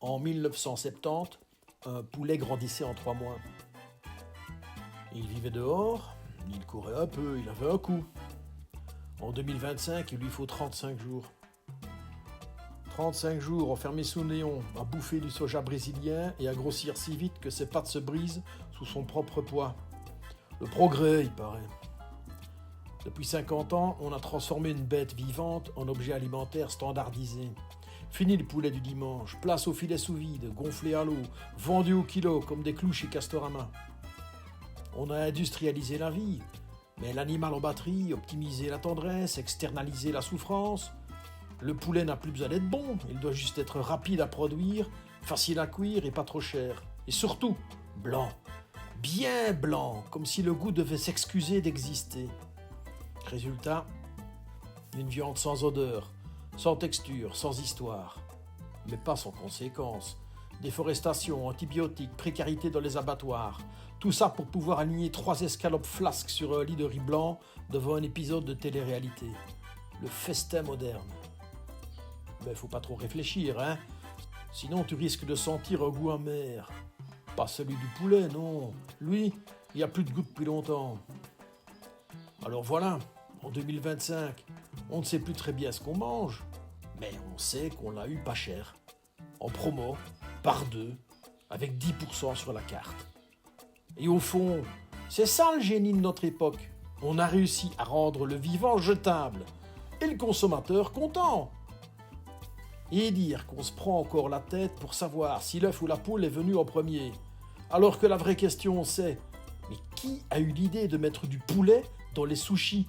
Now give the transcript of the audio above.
En 1970, un poulet grandissait en 3 mois. Il vivait dehors, il courait un peu, il avait un coup. En 2025, il lui faut 35 jours. 35 jours enfermé sous néon, à bouffer du soja brésilien et à grossir si vite que ses pattes se brisent sous son propre poids. Le progrès, il paraît. Depuis 50 ans, on a transformé une bête vivante en objet alimentaire standardisé. Fini le poulet du dimanche, place au filet sous vide, gonflé à l'eau, vendu au kilo comme des clous chez Castorama. On a industrialisé la vie, mais l'animal en batterie, optimisé la tendresse, externalisé la souffrance. Le poulet n'a plus besoin d'être bon, il doit juste être rapide à produire, facile à cuire et pas trop cher. Et surtout, blanc. Bien blanc, comme si le goût devait s'excuser d'exister. Résultat, une viande sans odeur, sans texture, sans histoire. Mais pas sans conséquences. Déforestation, antibiotiques, précarité dans les abattoirs. Tout ça pour pouvoir aligner 3 escalopes flasques sur un lit de riz blanc devant un épisode de télé-réalité. Le festin moderne. Mais faut pas trop réfléchir, hein. Sinon tu risques de sentir un goût amer. Pas celui du poulet, non. Lui, il n'y a plus de goût depuis longtemps. Alors voilà, en 2025, on ne sait plus très bien ce qu'on mange, mais on sait qu'on l'a eu pas cher. En promo, par 2, avec 10% sur la carte. Et au fond, c'est ça le génie de notre époque. On a réussi à rendre le vivant jetable et le consommateur content. Et dire qu'on se prend encore la tête pour savoir si l'œuf ou la poule est venu en premier. Alors que la vraie question c'est, mais qui a eu l'idée de mettre du poulet dans les sushis ?